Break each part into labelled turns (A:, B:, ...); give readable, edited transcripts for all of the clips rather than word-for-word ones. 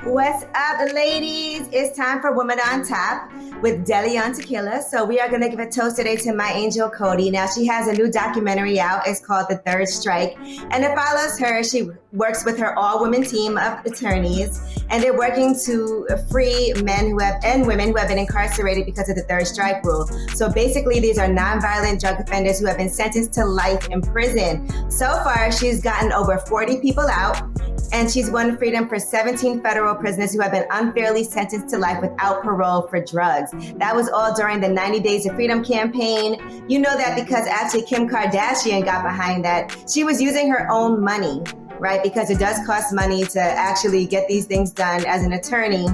A: What's up, ladies? It's time for Woman on Top with Deli on Tequila. So we are going to give a toast today to my angel, Cody. Now, she has a new documentary out. It's called The Third Strike. And it follows her. She works with her all-women team of attorneys. And they're working to free men and women who have been incarcerated because of the third strike rule. So basically, these are nonviolent drug offenders who have been sentenced to life in prison. So far, she's gotten over 40 people out. And she's won freedom for 17 federal prisoners who have been unfairly sentenced to life without parole for drugs. That was all during the 90 Days of Freedom campaign. You know that because actually Kim Kardashian got behind that. She was using her own money, right? Because it does cost money to actually get these things done as an attorney.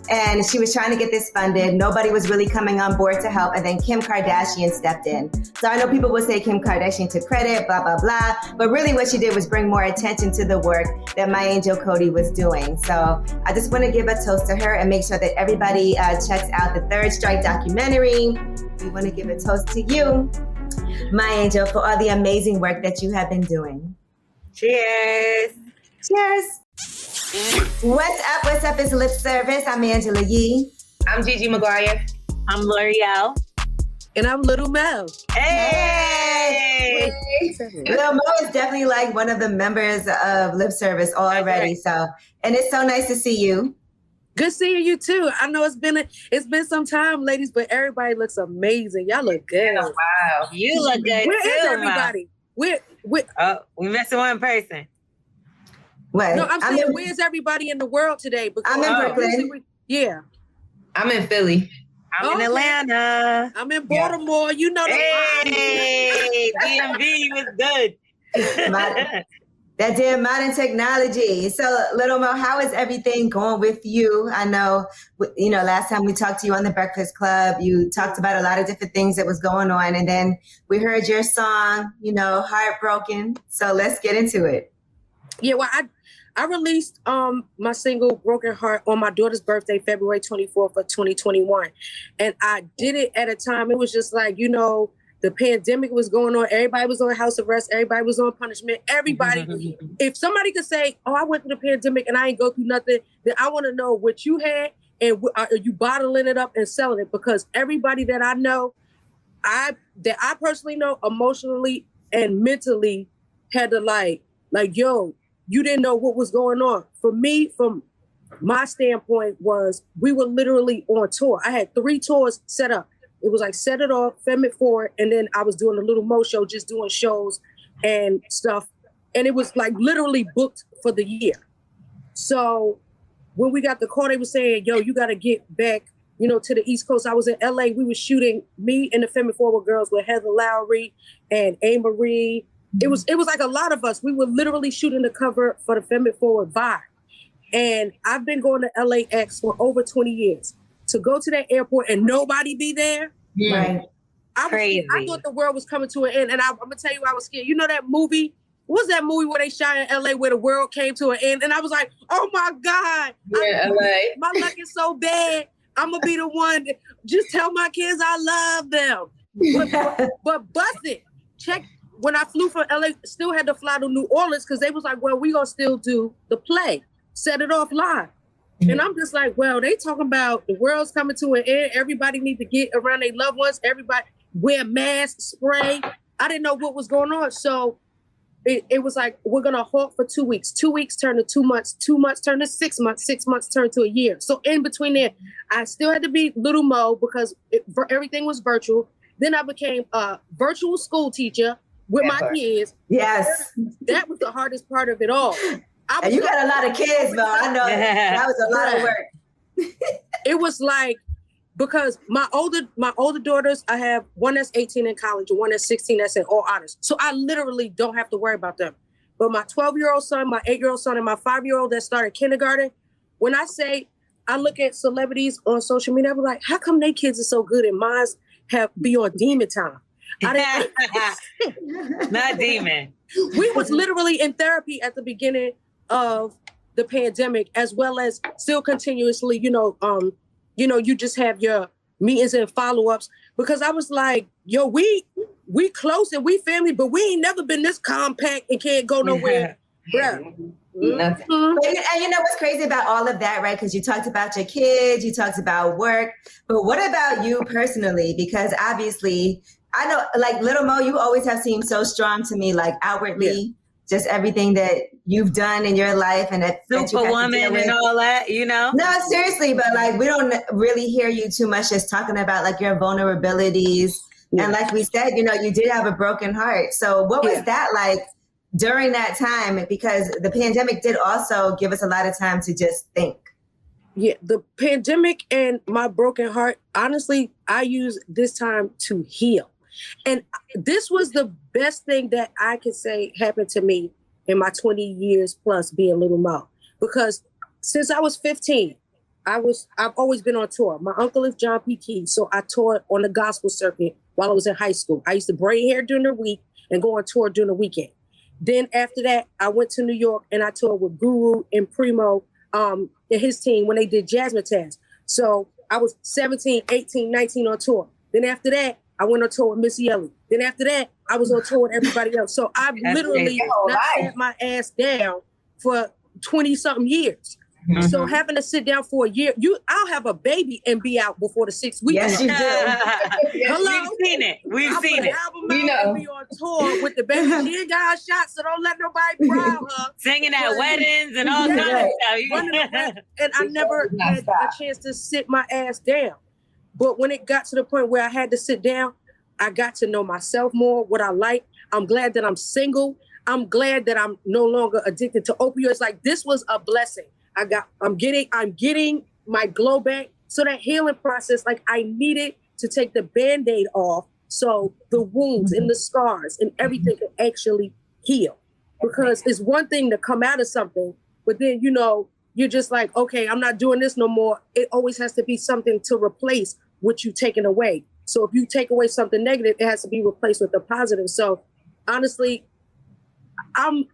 A: And she was trying to get this funded. Nobody was really coming on board to help. And then Kim Kardashian stepped in. So I know people will say Kim Kardashian took credit, blah, blah, blah. But really what she did was bring more attention to the work that my angel Cody was doing. So I just want to give a toast to her and make sure that everybody checks out the Third Strike documentary. We want to give a toast to you, my angel, for all the amazing work that you have been doing.
B: Cheers.
A: Cheers. What's up? What's up? It's Lip Service. I'm Angela Yee.
B: I'm Gigi McGuire.
C: I'm L'Oreal.
D: And I'm Little Mo.
B: Hey!
A: Lil Mo is definitely like one of the members of Lip Service already. So, and it's so nice to see you.
D: Good seeing you too. I know it's been some time, ladies, but everybody looks amazing. Y'all look good.
B: Oh, wow.
C: You look good
D: Where
C: too,
D: is everybody?
B: We missing one person.
A: What?
D: No, I'm saying, where's everybody in the world today? Because
A: I'm in Brooklyn.
D: Yeah.
B: I'm in Philly.
C: I'm in Atlanta.
D: I'm in Baltimore. You know
B: Hey, DMV was good.
A: That damn modern technology. So, Little Mo, how is everything going with you? I know, last time we talked to you on the Breakfast Club, you talked about a lot of different things that was going on. And then we heard your song, Heartbroken. So let's get into it.
D: Yeah, well, I released my single Broken Heart on my daughter's birthday, February 24th of 2021. And I did it at a time, it was just like, the pandemic was going on. Everybody was on house arrest. Everybody was on punishment. Everybody, if somebody could say, I went through the pandemic and I ain't go through nothing, then I want to know what you had and are you bottling it up and selling it? Because everybody that I know, that I personally know emotionally and mentally had to like, yo, you didn't know what was going on. For me, from my standpoint was we were literally on tour. I had 3 tours set up. It was like Set It Off, Femme It Forward, and then I was doing a Little Mo show, just doing shows and stuff. And it was like literally booked for the year. So when we got the call, they were saying, yo, you got to get back, to the East Coast. I was in LA. We were shooting, me and the Femme It Forward girls with Heather Lowry and A. Marie. It was like a lot of us. We were literally shooting the cover for the Femme It Forward vibe. And I've been going to LAX for over 20 years. To go to that airport and nobody be there,
A: right?
D: Crazy. I thought the world was coming to an end. And I'm going to tell you, I was scared. You know that movie? What was that movie where they shot in LA where the world came to an end? And I was like, oh my God.
B: Yeah, LA.
D: My luck is so bad. I'm going to be the one that just tell my kids I love them. But bust it. Check. When I flew from LA, still had to fly to New Orleans because they was like, well, we going to still do the play. Set It Off live. Mm-hmm. And I'm just like, well, they talking about the world's coming to an end. Everybody need to get around their loved ones. Everybody wear masks, spray. I didn't know what was going on. So it was like, we're going to halt for 2 weeks. 2 weeks turned to 2 months. 2 months turned to 6 months. 6 months turned to a year. So in between there, I still had to be Little Mo because everything was virtual. Then I became a virtual school teacher with my kids.
A: Yes.
D: That was the hardest part of it all.
A: And you got a lot of kids, though. I know that was a lot of work.
D: It was like, because my older daughters, I have one that's 18 in college and one that's 16 that's in all honors. So I literally don't have to worry about them. But my 12-year-old son, my 8-year-old son, and my 5-year-old that started kindergarten, when I say I look at celebrities on social media, I'm like, how come their kids are so good and mine be on demon time?
B: Not demon.
D: We was literally in therapy at the beginning of the pandemic, as well as still continuously, you just have your meetings and follow-ups, because I was like, yo, we close and we family, but we ain't never been this compact and can't go nowhere. Bruh,
B: Nothing.
A: And you know what's crazy about all of that, right? Because you talked about your kids, you talked about work, but what about you personally? Because obviously, I know, like Lil Mo, you always have seemed so strong to me, like outwardly, just everything that you've done in your life and that you have to
C: Superwoman
A: deal with.
C: and all that, you know?
A: No, seriously, but like we don't really hear you too much just talking about like your vulnerabilities. And like we said, you know, you did have a broken heart. So what was that like during that time? Because the pandemic did also give us a lot of time to just think.
D: Yeah, the pandemic and my broken heart, honestly, I use this time to heal. And this was the best thing that I could say happened to me in my 20 years plus being Lil Mo. Because since I was 15, I've always been on tour. My uncle is John P. Key, so I toured on the gospel circuit while I was in high school. I used to braid hair during the week and go on tour during the weekend. Then after that, I went to New York and I toured with Guru and Primo and his team when they did Jazzmatazz. So I was 17, 18, 19 on tour. Then after that, I went on tour with Missy Elliott. Then after that, I was on tour with everybody else. So I've literally not sat my ass down for 20-something years. Mm-hmm. So having to sit down for a year, I'll have a baby and be out before the 6 weeks.
A: Yes, you do.
D: Hello?
C: We've seen it. We've seen it.
D: We know. Be on tour with the baby. She ain't got her shot, so don't let nobody proud her.
C: Singing at weddings and all kinds of stuff.
D: And I never had a chance to sit my ass down. But when it got to the point where I had to sit down, I got to know myself more, what I like. I'm glad that I'm single. I'm glad that I'm no longer addicted to opioids. Like, this was a blessing. I'm getting my glow back. So that healing process, like, I needed to take the Band-Aid off so the wounds and the scars and everything could actually heal. Because it's one thing to come out of something, but then, you know, you're just like, okay, I'm not doing this no more. It always has to be something to replace what you've taken away. So if you take away something negative, it has to be replaced with a positive. So honestly, I'm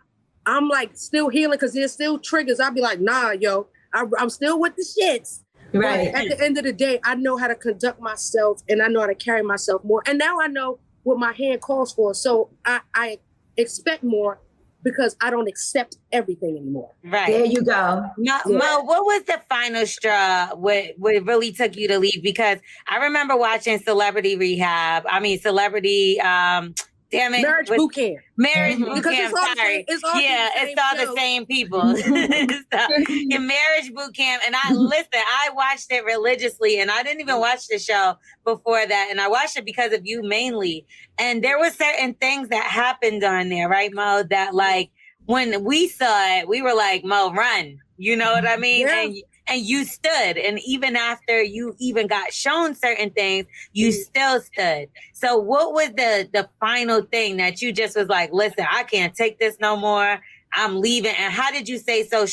D: like still healing because there's still triggers. I'll be like, nah, yo, I'm still with the shits.
A: Right.
D: But at the end of the day, I know how to conduct myself and I know how to carry myself more. And now I know what my hand calls for. So I expect more because I don't accept everything anymore.
C: Right.
A: There you go.
C: Mo, what was the final straw? What really took you to leave? Because I remember watching Celebrity,
D: Marriage Bootcamp.
C: Marriage Bootcamp, sorry.
D: It's all
C: the same people. In Marriage Bootcamp, and I watched it religiously, and I didn't even watch the show before that, and I watched it because of you mainly. And there were certain things that happened on there, right, Mo, that like, when we saw it, we were like, Mo, run. You know what I mean?
D: Yeah.
C: And you stood. And even after you even got shown certain things, you still stood. So what was the final thing that you just was like, listen, I can't take this no more. I'm leaving. And how did you stay so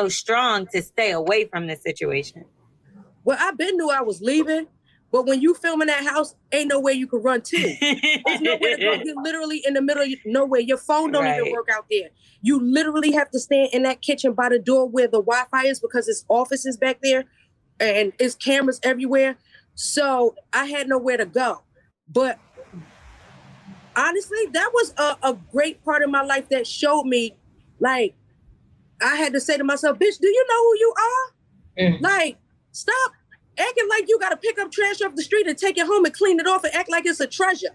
C: strong to stay away from this situation?
D: Well, I knew I was leaving. But when you film in that house, ain't no way you could run to. There's nowhere to go. You're literally in the middle of nowhere. Your phone don't even work out there. You literally have to stand in that kitchen by the door where the Wi-Fi is because it's offices back there and it's cameras everywhere. So I had nowhere to go. But honestly, that was a great part of my life that showed me, like, I had to say to myself, bitch, do you know who you are? Like, stop acting like you got to pick up trash off the street and take it home and clean it off and act like it's a treasure.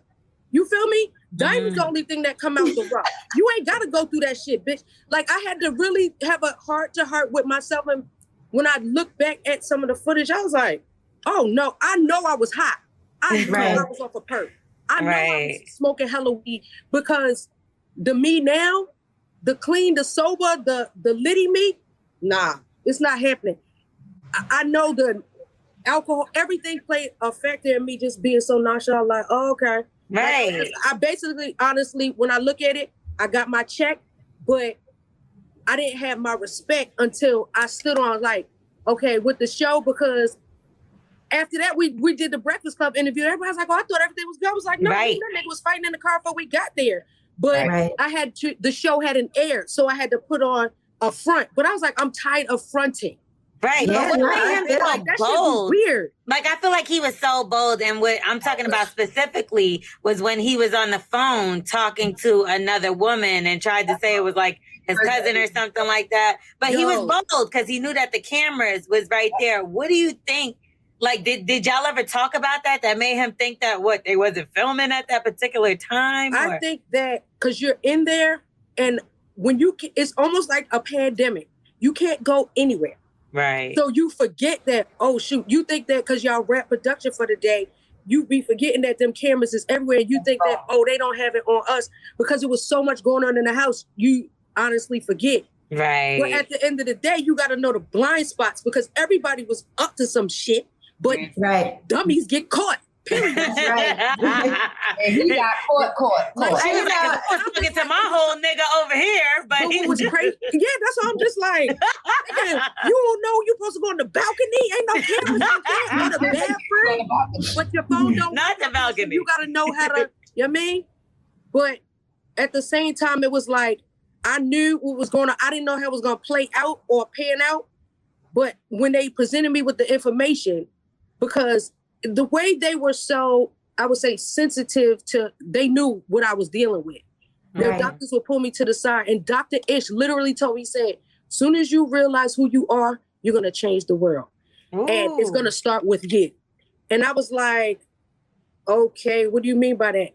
D: You feel me? Diamond's the only thing that come out the rough. You ain't got to go through that shit, bitch. Like, I had to really have a heart-to-heart with myself. And when I look back at some of the footage, I was like, oh, no, I know I was hot. I know I was off a perk. I know I was smoking hella weed because the me now, the clean, the sober, the litty me, nah, it's not happening. I know the alcohol, everything played a factor in me just being so nonchalant, like, oh, okay.
C: Right.
D: I basically, honestly, when I look at it, I got my check, but I didn't have my respect until I stood on, like, okay, with the show, because after that, we did the Breakfast Club interview. Everybody was like, oh, I thought everything was good. I was like, no, that nigga was fighting in the car before we got there. But I had to, the show hadn't aired, so I had to put on a front. But I was like, I'm tired of fronting.
C: Right.
A: Yeah,
C: but what made him so
D: like, that
C: bold?
D: shit was weird.
C: Like, I feel like he was so bold. And what I'm talking about specifically was when he was on the phone talking to another woman and tried to say it was like his cousin or something like that. But he was bold because he knew that the cameras was right there. What do you think? Like, did y'all ever talk about that? That made him think that they wasn't filming at that particular time?
D: I think that because you're in there, and when it's almost like a pandemic. You can't go anywhere.
C: Right.
D: So you forget that, oh shoot, you think that because y'all wrap production for the day, you be forgetting that them cameras is everywhere. You think that, oh, they don't have it on us because it was so much going on in the house. You honestly forget.
C: Right.
D: But at the end of the day, you got to know the blind spots because everybody was up to some shit, but dummies get caught. Period.
A: That's right.
B: And he got caught.
C: Like, I was looking to my whole nigga over here, but
D: it was crazy. Yeah, that's why I'm just like, nigga, you don't know you're supposed to go on the balcony. Ain't no cameras. You can't go to the bathroom, but your phone don't.
C: Not the balcony.
D: So you got to know how to. You know what I mean? But at the same time, it was like I knew what was going on. I didn't know how it was going to play out or pan out. But when they presented me with the information, because the way they were so, I would say, sensitive to, they knew what I was dealing with. Their doctors would pull me to the side, and Dr. Ish literally told me, he said, soon as you realize who you are, you're going to change the world. Ooh. And it's going to start with you. And I was like, okay, what do you mean by that?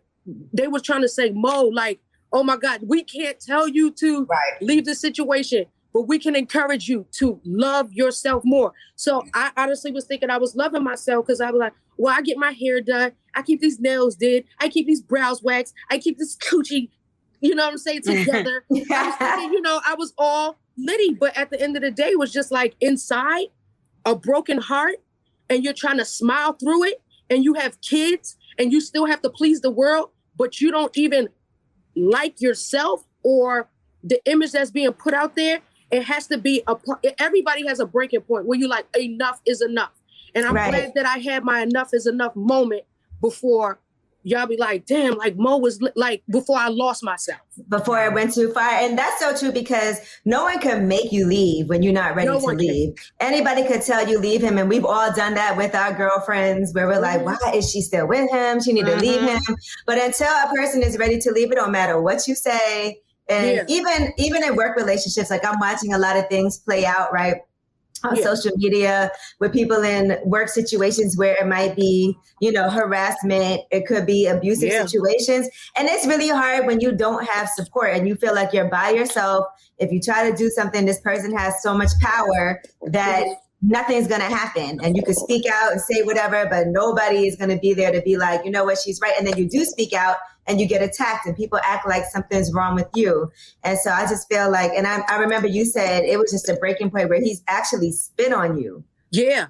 D: They were trying to say, Mo, like, oh my God, we can't tell you to leave the situation, but we can encourage you to love yourself more. So I honestly was thinking I was loving myself because I was like, well, I get my hair done. I keep these nails did. I keep these brows waxed. I keep this coochie, you know what I'm saying, together. I was thinking, I was all litty. But at the end of the day, it was just like inside a broken heart and you're trying to smile through it and you have kids and you still have to please the world, but you don't even like yourself or the image that's being put out there. It has to be everybody has a breaking point where you like, enough is enough. And I'm glad that I had my enough is enough moment before y'all be like, damn, like Mo was like, before I lost myself.
A: Before I went too far. And that's so true because no one can make you leave when you're not ready to leave. Anybody could tell you leave him. And we've all done that with our girlfriends where we're like, why is she still with him? She need to leave him. But until a person is ready to leave, it don't matter what you say. And even in work relationships, like I'm watching a lot of things play out, right? On social media with people in work situations where it might be, harassment, it could be abusive situations. And it's really hard when you don't have support and you feel like you're by yourself. If you try to do something, this person has so much power that nothing's going to happen. And you can speak out and say whatever, but nobody is going to be there to be like, you know what, she's right. And then you do speak out and you get attacked and people act like something's wrong with you. And so I just feel like, and I remember you said it was just a breaking point where he's actually spit on you.
D: Yeah.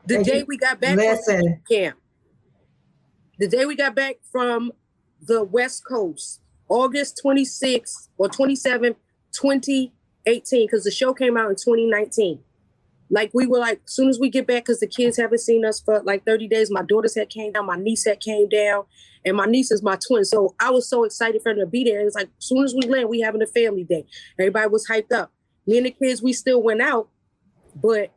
D: The day we got back from camp. The day we got back from the West Coast, August 26th or 27th, 2018, because the show came out in 2019. Like we were like, as soon as we get back, because the kids haven't seen us for like 30 days, my daughters had came down, my niece had came down, and my niece is my twin. So I was so excited for them to be there. It was like, as soon as we land, we having a family day. Everybody was hyped up. Me and the kids, we still went out, but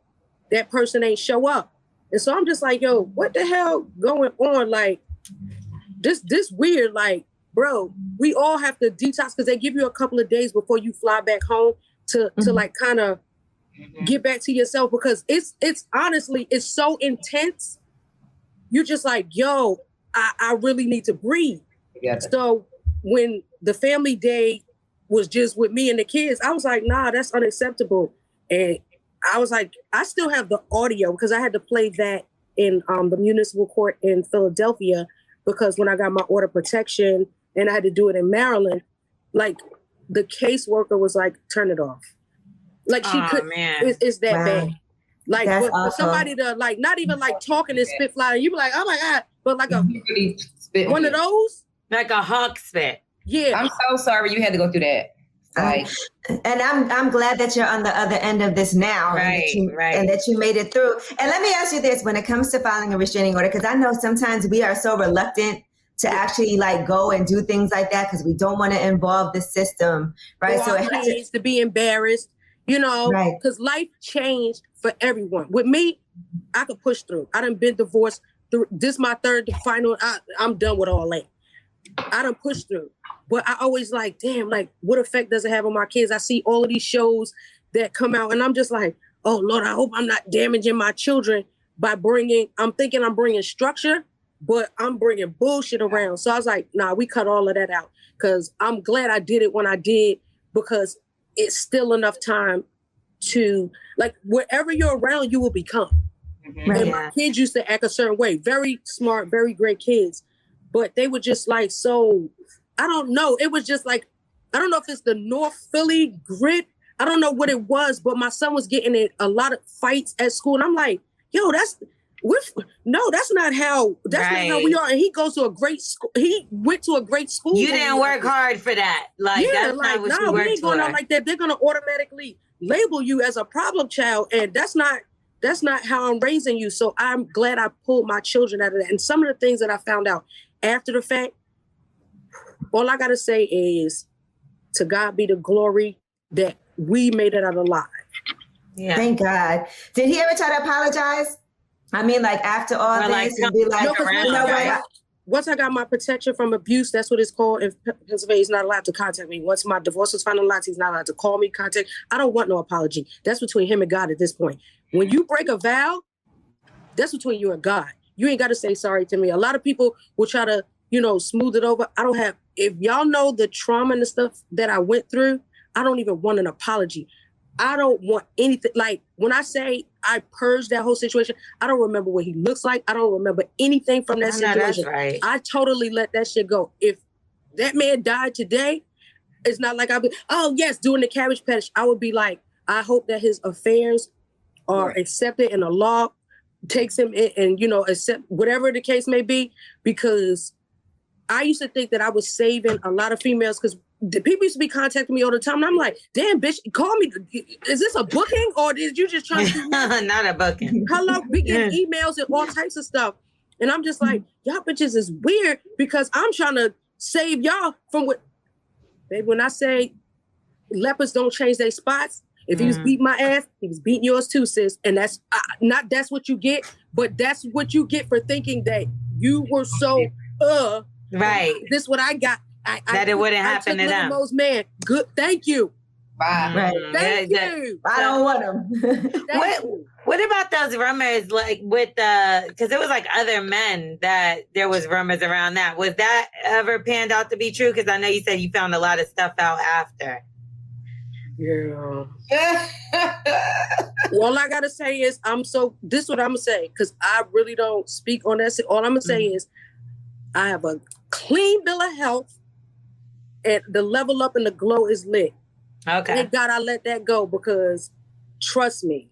D: that person ain't show up. And so I'm just like, yo, what the hell going on? Like, this weird, like, bro, we all have to detox because they give you a couple of days before you fly back home to like kind of get back to yourself because it's honestly, it's so intense. You're just like, yo, I really need to breathe. So when the family day was just with me and the kids, I was like, nah, that's unacceptable. And I was like, I still have the audio because I had to play that in the municipal court in Philadelphia because when I got my order of protection and I had to do it in Maryland, like the caseworker was like, turn it off. Like she couldn't, it's that bad. Like for somebody to like, not even like talking and spit fly, you be like, oh my God, but like one of those?
C: Like a hawk spit.
D: Yeah.
B: I'm so sorry you had to go through that. Like,
A: and I'm glad that you're on the other end of this now, and that you made it through. And let me ask you this: when it comes to filing a restraining order, because I know sometimes we are so reluctant to actually like go and do things like that because we don't want to involve the system, right? So it
D: has to be embarrassed, because life changed for everyone. With me, I could push through. I done been divorced. This is my third final. I'm done with all that. I done pushed through. But I always like, damn, like what effect does it have on my kids? I see all of these shows that come out and I'm just like, oh Lord, I hope I'm not damaging my children by I'm thinking I'm bringing structure, but I'm bringing bullshit around. So I was like, nah, we cut all of that out because I'm glad I did it when I did because it's still enough time to, like, wherever you're around, you will become.
A: Right.
D: And my kids used to act a certain way, very smart, very great kids, but they were just like, so, I don't know. It was just like, I don't know if it's the North Philly grit. I don't know what it was, but my son was getting in a lot of fights at school. And I'm like, yo, that's not how we are. And he goes to a great school. He went to a great school.
C: You didn't work hard for that. Like,
D: yeah,
C: that's
D: like,
C: not what
D: no,
C: you
D: we
C: worked
D: ain't going
C: for.
D: out like that. They're going to automatically label you as a problem child. And that's not how I'm raising you. So I'm glad I pulled my children out of that. And some of the things that I found out after the fact, all I got to say is, to God be the glory that we made it out alive.
A: Yeah. Thank God. Did he ever try to apologize? I mean, like after all this, and be like,
D: no, once I got my protection from abuse, that's what it's called. In Pennsylvania, he's not allowed to contact me. Once my divorce was finalized, he's not allowed to call me, contact. I don't want no apology. That's between him and God at this point. When you break a vow, that's between you and God. You ain't got to say sorry to me. A lot of people will try to, smooth it over. If y'all know the trauma and the stuff that I went through, I don't even want an apology. I don't want anything. Like when I say I purged that whole situation, I don't remember what he looks like. I don't remember anything from that situation.
C: That's right.
D: I totally let that shit go. If that man died today, it's not like I'll be, oh yes, doing the Cabbage Patch. I would be like, I hope that his affairs are accepted and the law takes him in and, accept whatever the case may be, because I used to think that I was saving a lot of females because the people used to be contacting me all the time. And I'm like, damn, bitch, call me. Is this a booking or did you just try to...
C: Not a booking.
D: Hello, we get emails and all types of stuff. And I'm just like, y'all bitches is weird because I'm trying to save y'all from what... Baby, when I say leopards don't change their spots, if he was beating my ass, he was beating yours too, sis. And that's not that's what you get, but that's what you get for thinking that you were so,
C: right.
D: This is what I got.
B: that it wouldn't happen to them.
D: Lil Mo's man. Good. Thank you.
B: Wow.
A: Right.
D: Thank you.
A: I don't want them.
C: What about those rumors, like with because it was like other men that there was rumors around that. Was that ever panned out to be true? Because I know you said you found a lot of stuff out after.
D: Yeah. All I gotta say is this is what I'm gonna say, because I really don't speak on that. All I'm gonna say is I have a clean bill of health and the level up and the glow is lit.
C: Okay.
D: Thank God I let that go, because trust me.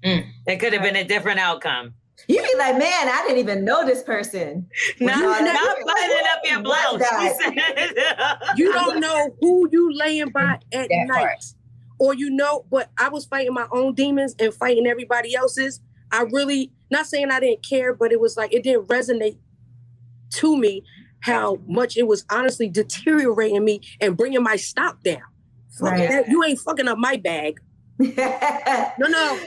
C: It could have been a different outcome.
A: You be like, man, I didn't even know this person.
C: Not buttoning up your blouse.
D: You don't know who you laying by at
B: That
D: night.
B: part.
D: Or but I was fighting my own demons and fighting everybody else's. I really, not saying I didn't care, but it was like, it didn't resonate to me how much it was honestly deteriorating me and bringing my stock down.
A: Right.
D: You ain't fucking up my bag. No.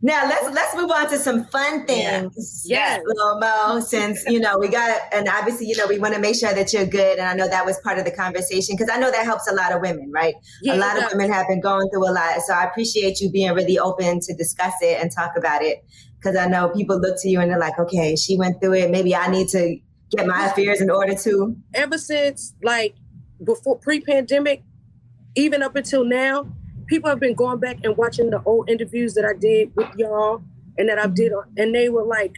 A: Now let's move on to some fun things.
D: Yeah.
A: Lil Mo, since we got, and obviously we want to make sure that you're good, and I know that was part of the conversation, because I know that helps a lot of women, right?
D: Yeah,
A: a lot of women have been going through a lot, so I appreciate you being really open to discuss it and talk about it, because I know people look to you and they're like, okay, she went through it, maybe I need to get my affairs in order too.
D: Ever since before pre-pandemic, even up until now, people have been going back and watching the old interviews that I did with y'all and that I did, and they were like,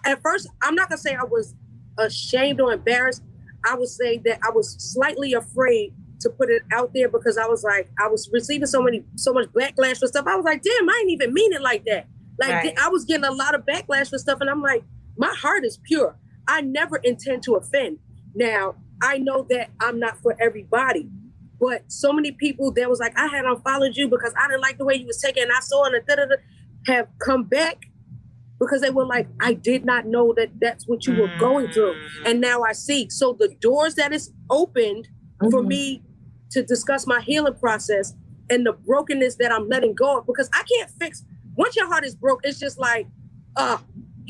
D: at first, I'm not gonna say I was ashamed or embarrassed. I would say that I was slightly afraid to put it out there, because I was like, I was receiving so much backlash for stuff. I was like, damn, I didn't even mean it like that. I was getting a lot of backlash for stuff, and I'm like, my heart is pure. I never intend to offend. Now, I know that I'm not for everybody. But so many people that was like, I had unfollowed you because I didn't like the way you was taking, and I saw it, and have come back because they were like, I did not know that that's what you were going through. And now I see. So the doors that is opened for me to discuss my healing process and the brokenness that I'm letting go of, because I can't fix, once your heart is broke, it's just like,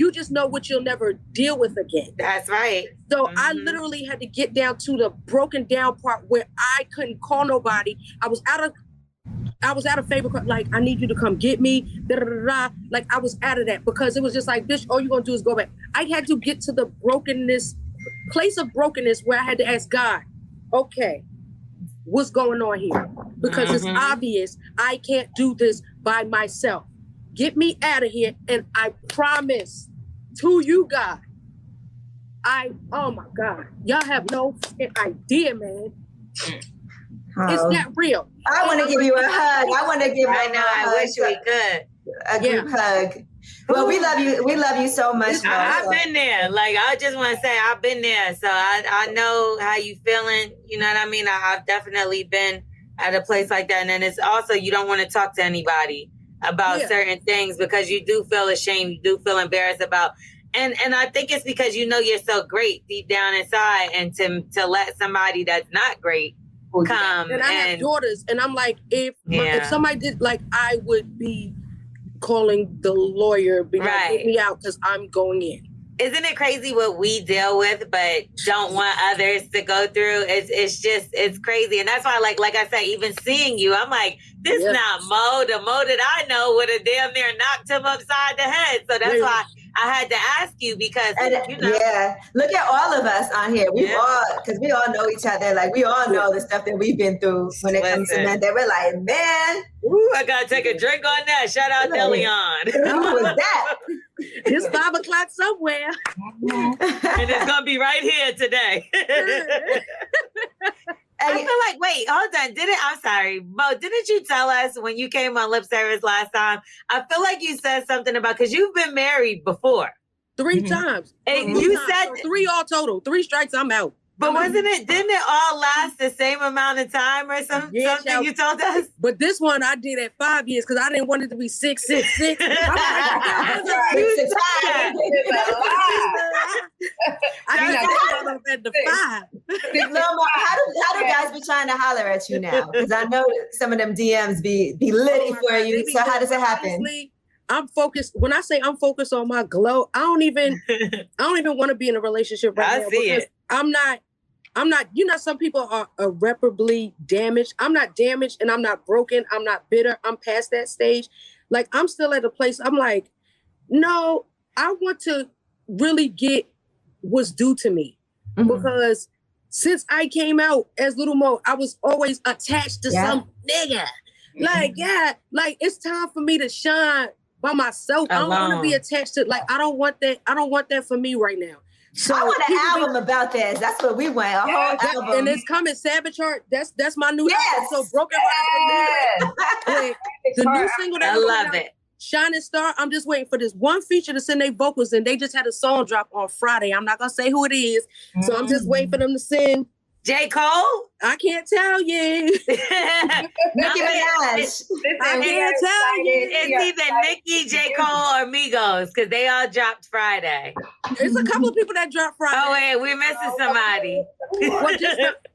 D: you just know what you'll never deal with again.
C: That's right.
D: So I literally had to get down to the broken down part where I couldn't call nobody. I was out of favor. Like, I need you to come get me. Da, da, da, da. Like, I was out of that because it was just like, bitch, all you're going to do is go back. I had to get to the place of brokenness where I had to ask God, okay, what's going on here? Because it's obvious I can't do this by myself. Get me out of here. And I promise to you, God, oh my God, y'all have no idea, man. It's not real.
A: I want to give you a hug. I want to give you a hug.
C: I wish we could.
A: A group hug. Well, we love you. We love you so much.
C: I've been there. Like, I just want to say I've been there. So I know how you feeling. You know what I mean? I've definitely been at a place like that. And then it's also, you don't want to talk to anybody about certain things because you do feel ashamed. You do feel embarrassed about. And I think it's because you know you're so great deep down inside, and to let somebody that's not great come.
D: And I have daughters, and I'm like, if somebody did, like, I would be calling the lawyer, be like, get me out because I'm going in.
C: Isn't it crazy what we deal with, but don't want others to go through? It's crazy. And that's why, like I said, even seeing you, I'm like, this not Mo. The Mo that I know would have damn near knocked him upside the head. So that's why I had to ask you because, you know. Yeah,
A: look at all of us on here. We all, because we all know each other. Like, we all know the stuff that we've been through when it comes to men. That we're like, man.
C: Ooh, I got to take a drink on that. Shout out Delion.
A: Who was that?
D: It's 5 o'clock somewhere.
C: And it's going to be right here today. I feel like, wait, hold on. I'm sorry, Mo, didn't you tell us when you came on Lip Service last time? I feel like you said something about, because you've been married before.
D: 3 times.
C: And you said
D: 3 all total. 3 strikes, I'm out.
C: But didn't it all last the same amount of time or something you told us?
D: But this one I did at 5 years because I didn't want it to be 6, 6, 6. I got at the 5.
A: Lil Mo, how do guys be trying to holler at you now? Because I know some of them DMs be litty for you. So how does it happen?
D: Honestly, I'm focused. When I say I'm focused on my glow, I don't even want to be in a relationship right now.
C: I see it.
D: I'm not, you know, some people are irreparably damaged. I'm not damaged and I'm not broken. I'm not bitter. I'm past that stage. Like, I'm still at a place, I'm like, no, I want to really get what's due to me. Because since I came out as Lil Mo, I was always attached to some nigga. Like, like, it's time for me to shine by myself. I don't want to be attached to, like, I don't want that. I don't want that for me right now. So
A: I want an album about this. That's what we want. A whole album.
D: And it's coming. Savage Heart. That's my new album. So Broken Heart. The new single that
C: I love it.
D: Shining Star. I'm just waiting for this one feature to send their vocals in. They just had a song drop on Friday. I'm not gonna say who it is. So I'm just waiting for them to send.
C: J. Cole?
D: I can't tell you.
A: Nicki Minaj.
D: I can't tell you.
C: It's either Nicki, J. Cole, or Migos, because they all dropped Friday.
D: There's a couple of people that dropped Friday.
C: Oh, wait, we're missing somebody.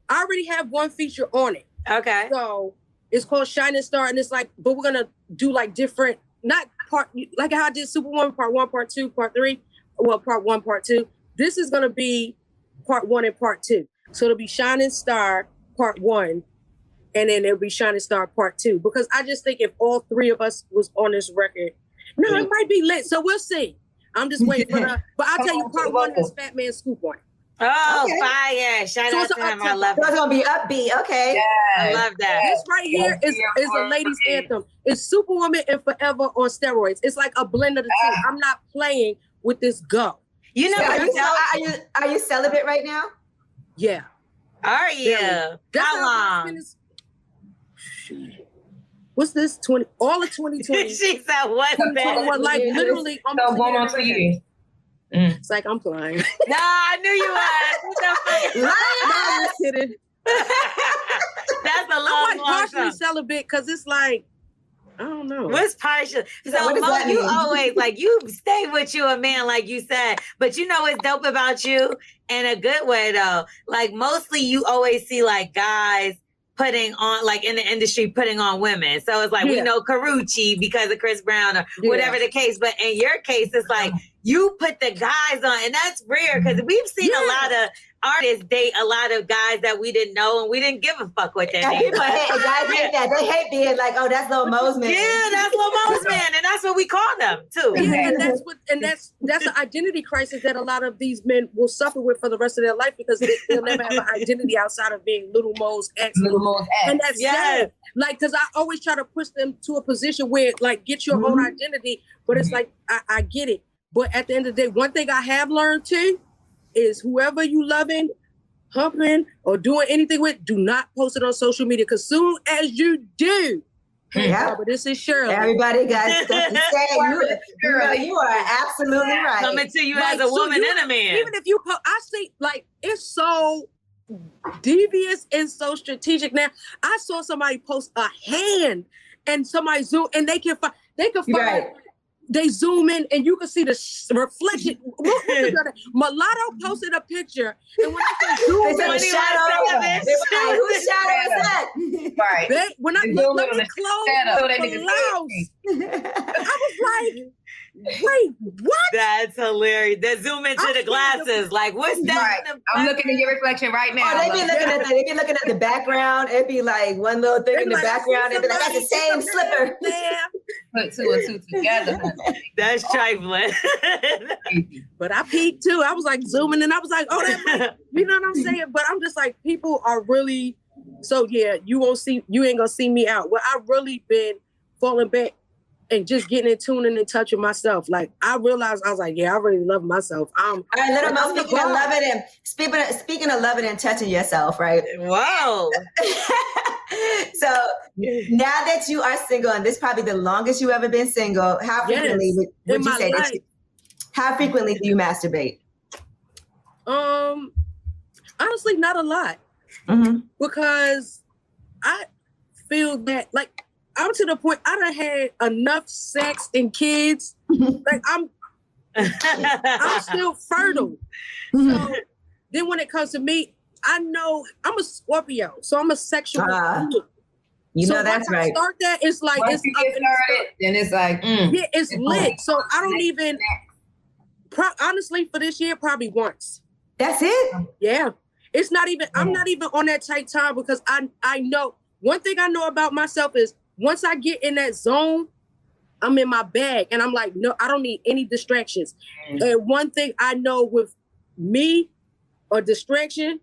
D: I already have one feature on it.
C: Okay.
D: So it's called Shining Star, and it's like, but we're gonna do like different, not part, like how I did Superwoman, part 1, part 2, part 3. Well, part 1, part 2. This is gonna be part 1 and part 2. So it'll be Shining Star part 1, and then it'll be Shining Star part 2. Because I just think if all 3 of us was on this record, it might be lit. So we'll see. I'm just waiting for the. But I'll tell you, part 1 has Fat Man Scoop on it.
C: Oh, fire! Shout out to him. I love it.
A: So it's gonna be upbeat. Okay,
C: I love that.
D: This right here is a ladies' anthem. It's Superwoman and Forever on steroids. It's like a blend of the two. I'm not playing with this go.
C: You know,
A: are you celibate right now?
D: Yeah.
C: Are you? How long?
D: What's this? 20? All of 2020.
C: She said, what's that?
D: Like, literally.
B: So going on 2 years.
D: It's like, I'm flying.
C: No, I knew you was.
D: I'm kidding.
C: That's a long,
D: I'm like partially
C: time.
D: celibate because it's like, I don't know.
C: What's partial? So Mo, you always like you stay with you a man, like you said. But you know what's dope about you in a good way though. Like mostly you always see like guys putting on, like in the industry, putting on women. So it's like we know Karuchi because of Chris Brown or whatever the case. But in your case, it's like you put the guys on, and that's rare because we've seen a lot of artists date a lot of guys that we didn't know and we didn't give a fuck with them.
A: And people hate, guys hate that. They hate being like, oh, that's Lil Mo's man.
C: Yeah, that's Lil Mo's man, and that's what we call them too.
D: Yeah, and that's an identity crisis that a lot of these men will suffer with for the rest of their life because they'll never have an identity outside of being Little Mo's ex. And that's sad. Like, because I always try to push them to a position where, like, get your own identity. But it's like, I get it. But at the end of the day, one thing I have learned too is whoever you loving, humping, or doing anything with, do not post it on social media. Because soon as you do, but this is Shirley.
A: Everybody got stuff to say. You are absolutely right.
C: Coming to you as a woman and a man.
D: Even if you post, I see, like, it's so devious and so strategic. Now, I saw somebody post a hand and somebody zoom, and they can find. They zoom in and you can see the reflection. Mulatto posted a picture, and when I say zoom in,
A: whose shadow is that?
E: Right.
D: When I let me close, I was like, wait, what?
C: That's hilarious. They zoom into the glasses. Like, what's that?
E: Right. I'm looking at your reflection right now.
A: Oh, they be looking at the background. It'd be like one little thing in the background. It'd be like, that's the same slipper.
E: Put two and two together.
C: That's trifling.
D: But I peeked too. I was like zooming and I was like, oh, you know what I'm saying? But I'm just like, people are really, so yeah, you ain't gonna see me out. Well, I've really been falling back and just getting in tune and in touch with myself. Like, I realized, I was like, yeah, I really love myself.
A: All right, Little Mo, speaking of loving and touching yourself, right?
C: Whoa.
A: So now that you are single, and this is probably the longest you ever been single, how frequently would you say that? How frequently do you masturbate?
D: Honestly, not a lot. Because I feel that, like, I'm to the point I done had enough sex and kids. Like, I'm still fertile. So then when it comes to me, I know I'm a Scorpio, so I'm a sexual.
A: You know that's right.
D: Start that, it's like
E: once
D: it's
E: you get started, then it's like
D: yeah, it's lit. So I don't even. Honestly, for this year, probably once.
A: That's it.
D: Yeah, it's not even. I'm not even on that tight time because I know one thing I know about myself is once I get in that zone, I'm in my bag, and I'm like, no, I don't need any distractions. And one thing I know with me, or distraction.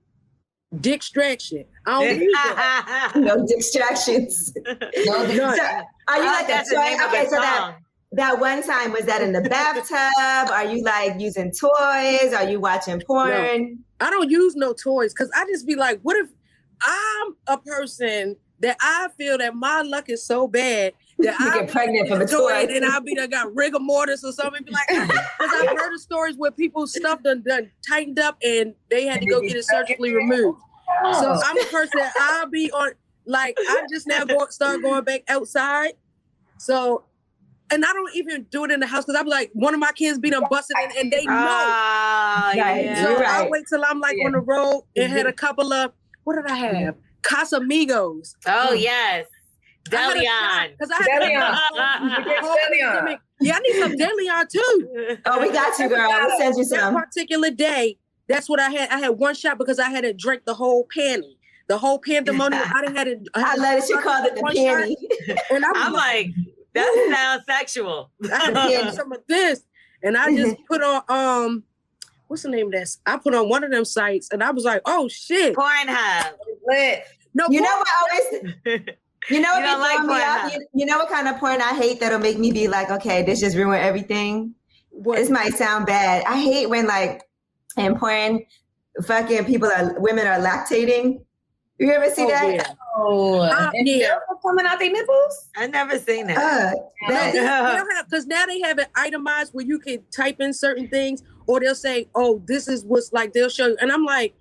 D: Distraction. I don't need that.
A: No distractions.
E: no.
A: So, are you like that? Okay, so that one time, was that in the bathtub? Are you like using toys? Are you watching porn?
D: No, I don't use no toys because I just be like, what if I'm a person that I feel that my luck is so bad that
A: you get pregnant from a toy,
D: and I'll be got rigor mortis or something. Be like, because I've heard of stories where people's stuff done tightened up and they had to go get it surgically removed. So I'm a person that I'll be on. Like, I just now start going back outside. So, and I don't even do it in the house because I'm like, one of my kids be done busted in and they know.
C: Yeah.
D: So I wait till I'm like on the road and had a couple of, what did I have? Casamigos.
C: Oh, yes. Delion.
D: Because I had Delion. Yeah, I need some Delion too.
A: Oh, we got you, girl. We'll send you some.
D: That particular day, that's what I had. I had one shot because I had to drink the whole panty. The whole pandemonium. I love
A: it. You called it the panty.
C: And I'm like, that sounds sexual.
D: I had some of this. And I just put on, what's the name of this? I put on one of them sites and I was like, oh shit.
C: Pornhub.
D: No,
A: you know what always... You know what like you know what kind of porn I hate that'll make me be like, okay, this just ruined everything? This might sound bad. I hate when like in porn, women are lactating. You ever see that?
E: Yeah. Coming out their nipples?
C: I never seen that.
D: Because now they have it itemized where you can type in certain things, or they'll say, "Oh, this is what's like." They'll show you, and I'm like,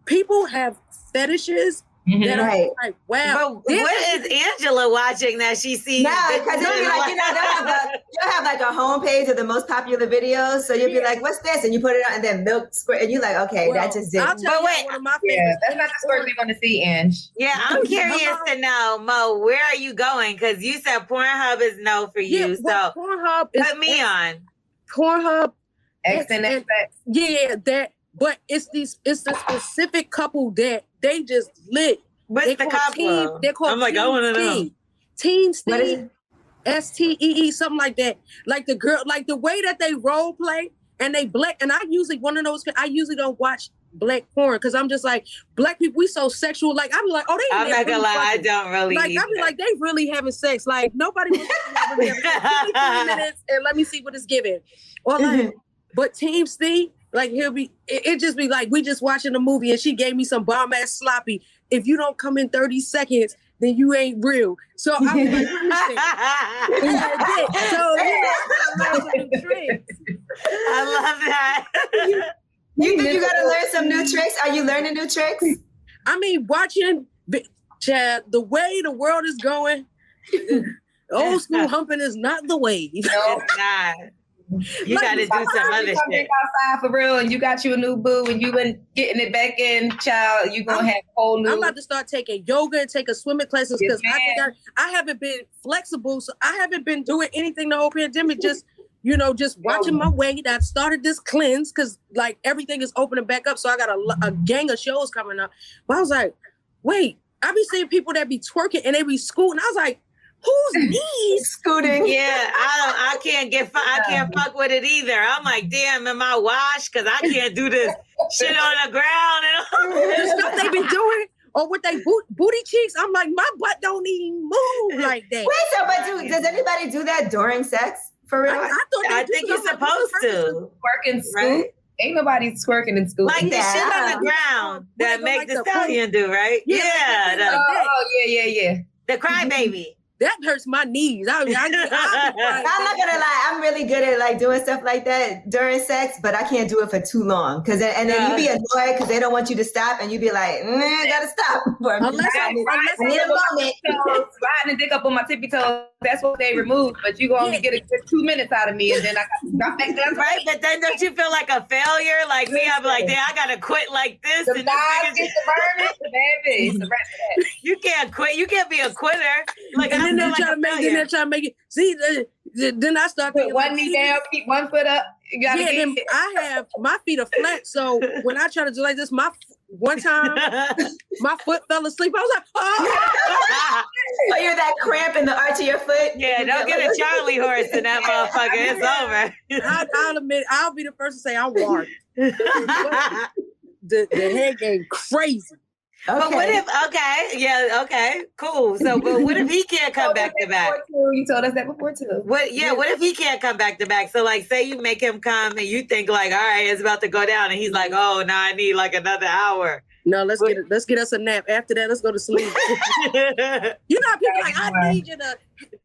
D: people have fetishes. That
A: right.
D: Like, wow.
C: But what is Angela watching that she sees?
A: No, because it'll be like, they'll have like a homepage of the most popular videos. So you'll be like, what's this? And you put it on and then milk squirt. And you're like, okay, that just did.
D: But wait, one of my
E: that's not the squirt we want to see, Ange.
C: Yeah, I'm curious to know, Mo, where are you going? Because you said Pornhub is no for you.
D: Yeah,
C: so
D: Pornhub is
C: put me on.
D: Pornhub,
E: X and X.
D: Yeah, that. But it's the specific couple that they just lit.
C: What's the couple?
D: They're called
C: I'm like, I want to know.
D: Team Steve, STEE, something like that. Like the girl, like the way that they role play and they black. And I usually I usually don't watch black porn because I'm just like, black people, we so sexual. Like I'm like, oh, they.
C: I'm not gonna lie, I don't really.
D: Like I be like, they really having sex. Like nobody was really having sex. Give me 3 minutes and let me see what it's giving. Or like, but Team Steve. Like it just be like, we just watching a movie and she gave me some bomb ass sloppy. If you don't come in 30 seconds, then you ain't real. So I'm like, I learned some new tricks.
C: I love that.
A: You think you gotta learn some new tricks? Are you learning new tricks?
D: I mean, watching Chad, the way the world is going, old school humping is not the way.
E: No,
C: it's not. You
E: like,
C: gotta do some other shit.
E: Outside for real, and you got you a new boo, and you been getting it back in, child. You gonna have a whole new.
D: I'm about to start taking yoga and taking swimming classes because I haven't been flexible, so I haven't been doing anything the whole pandemic. Just just watching my weight. I've started this cleanse because like everything is opening back up, so I got a gang of shows coming up. But I was like, wait, I be seeing people that be twerking and they be scooting. I was like, who's knees
A: scooting?
C: Yeah, I can't fuck with it either. I'm like, damn, am I washed? Because I can't do this shit on the ground and
D: the stuff they be doing. Or with they booty cheeks, I'm like, my butt don't even move like that.
A: Wait, does anybody do that during sex? For real?
C: I think you're supposed to.
E: Twerking, right? Ain't nobody twerking in school.
C: Like the shit on the ground that make the stallion do, right? Yeah.
E: Yeah.
C: The crybaby.
D: That hurts my knees. I'm not
A: gonna lie, I'm really good at like doing stuff like that during sex, but I can't do it for too long. And then you be annoyed because they don't want you to stop, and you be like, I gotta stop.
D: Unless I
E: need a moment. Riding and dick up on my tippy toes. That's what they removed, but you gonna only get just 2 minutes out of me, and then I got drop back down.
C: Right, but then don't you feel like a failure? Like me, I'm like, damn, I gotta quit like this.
E: The guys get the burn, baby. It's the rest of that.
C: You can't quit. You can't be a quitter. Like
D: and then they're trying to make it. See, then I start
E: put one knee down, keep one foot up. You gotta
D: then I have my feet are flat, so when I try to do like this, one time my foot fell asleep. I was like, oh.
A: So you're that cramp in the arch of your foot.
C: Yeah, don't get a Charlie horse in that motherfucker. It's over.
D: I'll admit, I'll be the first to say I'm warped. The head game crazy.
A: Okay.
C: But what if? Okay, cool. So, but what if he can't come back to back?
E: You told us that before too.
C: What if he can't come back to back? So, like, say you make him come, and you think like, all right, it's about to go down, and he's like, oh, no, I need like another hour.
D: No, let's get us a nap. After that, let's go to sleep. You know, people like, I need you to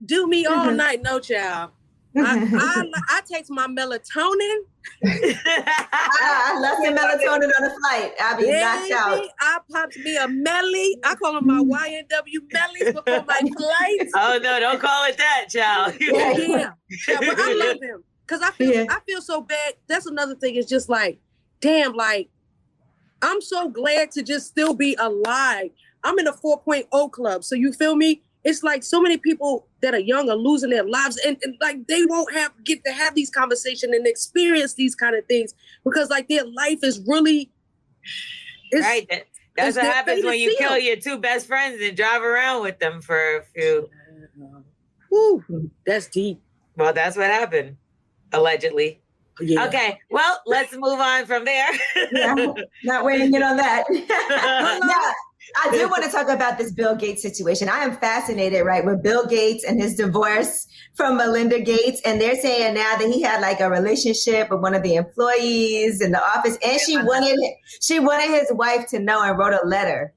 D: do me all night. No, child. I take my melatonin.
A: I love the melatonin on the flight. I'll be knocked out.
D: I popped me a melly. I call them my YNW mellies before my flights.
C: Oh no, don't call it that, child.
D: Yeah. But I love him because I feel so bad. That's another thing. It's just like, damn, like I'm so glad to just still be alive. I'm in a 4.0 club, so you feel me? It's like so many people that are young are losing their lives and like they won't get to have these conversations and experience these kind of things because like their life is really
C: right. That's what happens when you kill your two best friends and drive around with them for a few.
D: Woo, that's deep.
C: Well, that's what happened, allegedly. Yeah. Okay, well, let's move on from there.
A: Not weighing in on that. I do want to talk about this Bill Gates situation. I am fascinated, right, with Bill Gates and his divorce from Melinda Gates. And they're saying now that he had like a relationship with one of the employees in the office. And she wanted his wife to know and wrote a letter,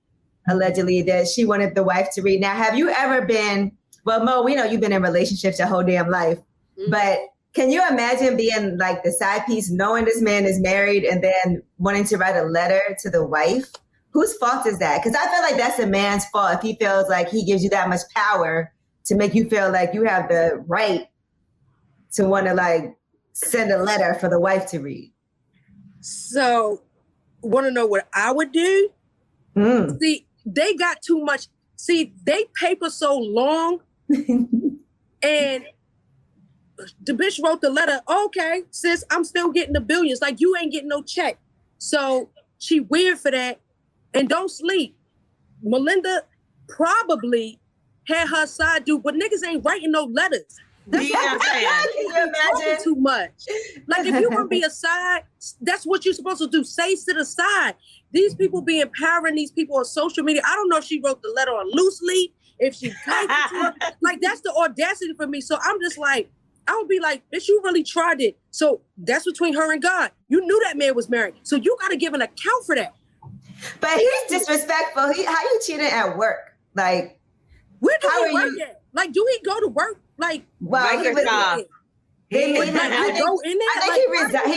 A: allegedly, that she wanted the wife to read. Now, have you ever been, well, Mo, we know you've been in relationships your whole damn life, but can you imagine being like the side piece, knowing this man is married and then wanting to write a letter to the wife? Whose fault is that? Because I feel like that's a man's fault if he feels like he gives you that much power to make you feel like you have the right to want to like send a letter for the wife to read.
D: So, want to know what I would do? See, they got too much. See, they paper so long and the bitch wrote the letter. Okay, sis, I'm still getting the billions. Like, you ain't getting no check. So she weird for that. And don't sleep. Melinda probably had her side dude, but niggas ain't writing no letters. That's what I'm saying.
A: Can you imagine?
D: Too much. Like, if you're gonna be a side, that's what you're supposed to do. Say to the side. These people be empowering these people on social media. I don't know if she wrote the letter on loose leaf, if she typed it to her. Like, that's the audacity for me. So I'm just like, I would be like, bitch, you really tried it. So that's between her and God. You knew that man was married. So you got to give an account for that.
A: But he's disrespectful. How you cheating at work? Like,
D: where do he work at? Like, do he go to work? Like,
A: well,
C: he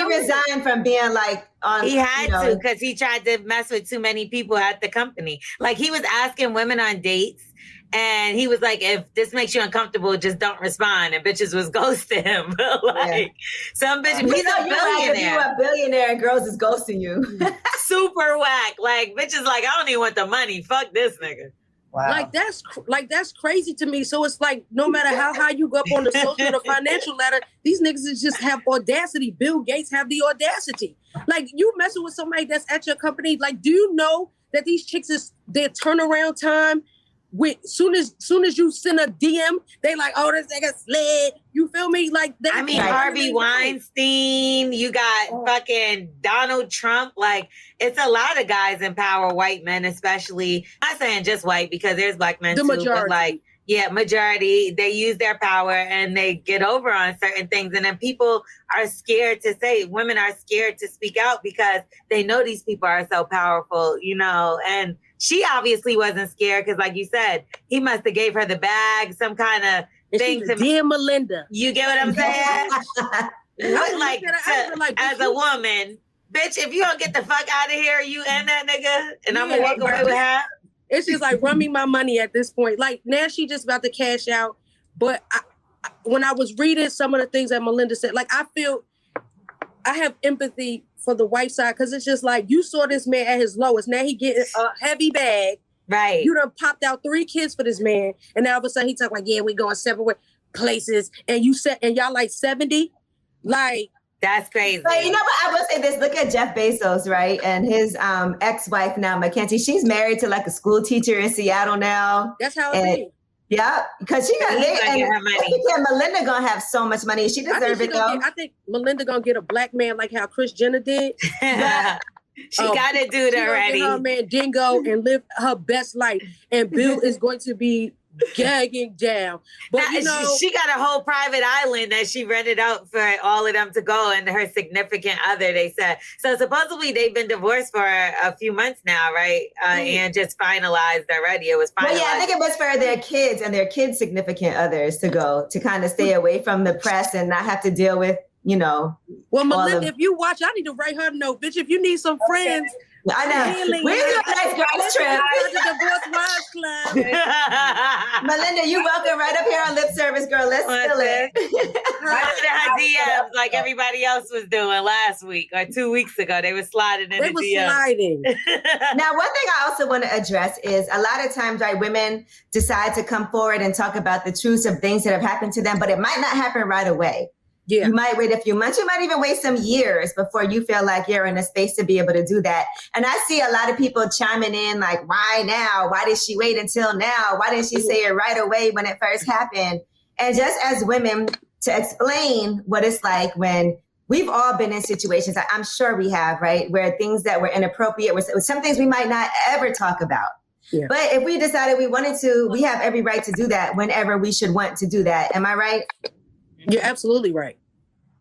A: resigned from being like on.
C: He had to because he tried to mess with too many people at the company. Like, he was asking women on dates. And he was like, if this makes you uncomfortable, just don't respond. And bitches was ghosting him. Some bitches, he's a billionaire.
A: You're a billionaire and girls is ghosting you.
C: Super whack. Like, bitches like, I don't even want the money. Fuck this nigga.
A: Wow.
D: That's crazy to me. So it's like, no matter how high you go up on the social or financial ladder, these niggas just have audacity. Bill Gates have the audacity. Like, you messing with somebody that's at your company. Like, do you know that these chicks is their turnaround time? Soon as you send a DM, they like, oh, this nigga slid. You feel me? Like,
C: Harvey Weinstein, you got fucking Donald Trump. Like, it's a lot of guys in power, white men especially. I'm not saying just white because there's black men too, but like, majority, they use their power and they get over on certain things. And then people are scared to say, women are scared to speak out because they know these people are so powerful, and she obviously wasn't scared because, like you said, he must have gave her the bag, some kind of thing.
D: Dear Melinda.
C: You get what I'm saying? As a woman, bitch, if you don't get the fuck out of here, you and that nigga, and I'm going to walk away with half.
D: It's just like, run me my money at this point. Like, now she just about to cash out. But when I was reading some of the things that Melinda said, like, I feel I have empathy for the white side because it's just like, you saw this man at his lowest. Now he getting a heavy bag.
C: Right.
D: You done popped out 3 kids for this man. And now all of a sudden he talking like, yeah, we going separate places. And you said, and y'all like 70? Like,
C: that's crazy.
A: But you know what? I will say this. Look at Jeff Bezos, right? And his ex-wife now, Mackenzie. She's married to like a school teacher in Seattle now.
D: That's how it is.
A: Yeah, because she got her money. Melinda gonna have so much money. She deserves it though.
D: I think Melinda gonna get a black man like how Kris Jenner did.
C: She got a dude already.
D: Her man Dingo and live her best life. And Bill is going to be gagging down. But
C: she got a whole private island that she rented out for all of them to go, and her significant other, they said. So supposedly they've been divorced for a few months now, right? And just finalized already. It was finalized.
A: Well, yeah, I think it was for their kids and their kids' significant others to go, to kind of stay away from the press and not have to deal with,
D: Well, Melinda, if you watch, I need to write her a note. Bitch, if you need some friends,
A: I know. We're doing a nice girls trip.
D: Divorce Wives Club.
A: Melinda, you welcome right up here on Lip Service, girl. Let's spill it.
C: Right into her DMs like everybody else was doing last week or 2 weeks ago. They were sliding in the DMs.
D: Sliding.
A: Now, one thing I also want to address is a lot of times, right, women decide to come forward and talk about the truths of things that have happened to them, but it might not happen right away.
D: Yeah.
A: You might wait a few months. You might even wait some years before you feel like you're in a space to be able to do that. And I see a lot of people chiming in like, why now? Why did she wait until now? Why didn't she say it right away when it first happened? And just as women, to explain what it's like when we've all been in situations, I'm sure we have, right, where things that were inappropriate, some things we might not ever talk about. Yeah. But if we decided we wanted to, we have every right to do that whenever we should want to do that. Am I right?
D: You're absolutely right.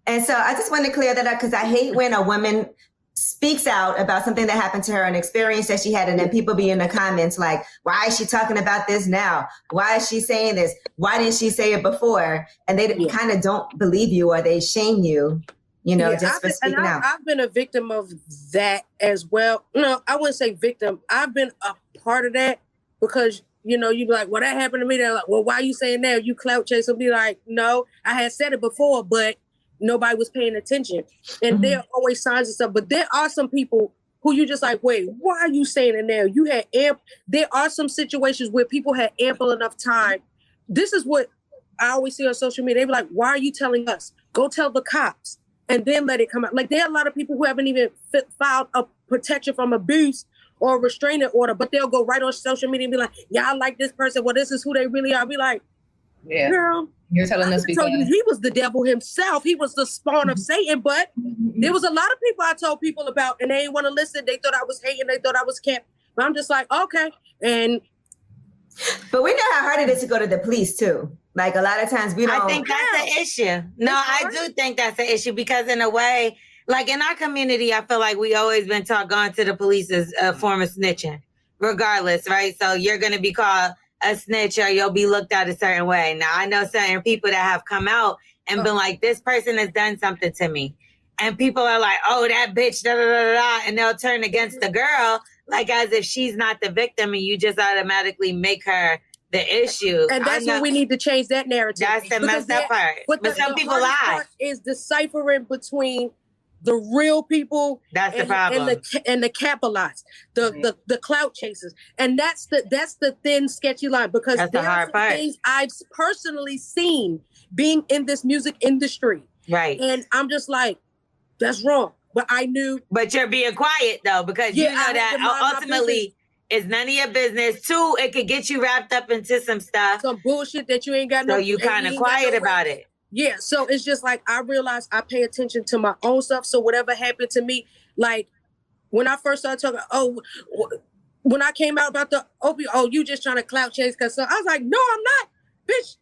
A: And so I just want to clear that up because I hate when a woman speaks out about something that happened to her, an experience that she had, and then people be in the comments like, why is she talking about this now? Why is she saying this? Why didn't she say it before? And they kind of don't believe you or they shame you, just for speaking out.
D: I've been a victim of that as well. No, I wouldn't say victim. I've been a part of that because you be like, well, that happened to me. They're like, well, why are you saying that? You clout chase. I'll be like, no, I had said it before, but nobody was paying attention. And there are always signs and stuff. But there are some people who you just like, wait, why are you saying it now? You had there are some situations where people had ample enough time. This is what I always see on social media, they be like, why are you telling us? Go tell the cops and then let it come out. Like there are a lot of people who haven't even filed a protection from abuse or a restraining order, but they'll go right on social media and be like, yeah, I like this person. Well, this is who they really are. I'll be like, girl,
E: you're telling us because
D: he was the devil himself. He was the spawn of Satan. But there was a lot of people I told people about and they didn't want to listen. They thought I was hating. They thought I was camp. But I'm just like, okay.
A: But we know how hard it is to go to the police too. Like a lot of times we don't.
C: I think that's the issue. No, I do think that's the issue because in a way, like in our community, I feel like we always been taught going to the police is a form of snitching, regardless, right? So you're going to be called a snitch or you'll be looked at a certain way. Now, I know certain people that have come out and been like, this person has done something to me. And people are like, oh, that bitch, da, da, da, da, and they'll turn against the girl, like as if she's not the victim and you just automatically make her the issue.
D: And that's what we need to change that narrative.
C: That's the messed up part. But some people lie.
D: Is deciphering between the real people
C: that's the problem.
D: And the capitalized, the clout chasers. And that's the thin, sketchy line because
C: that's the hard part.
D: Things I've personally seen being in this music industry.
C: Right.
D: And I'm just like, that's wrong. But I knew.
C: But you're being quiet though, because you know that ultimately it's none of your business. 2, it could get you wrapped up into some stuff.
D: Some bullshit that you ain't got
C: so you kind of quiet about it.
D: Yeah. So it's just like, I realized I pay attention to my own stuff. So whatever happened to me, like when I first started talking, when I came out about the opioid, you just trying to clout chase. Cause so I was like, no, I'm not. Bitch,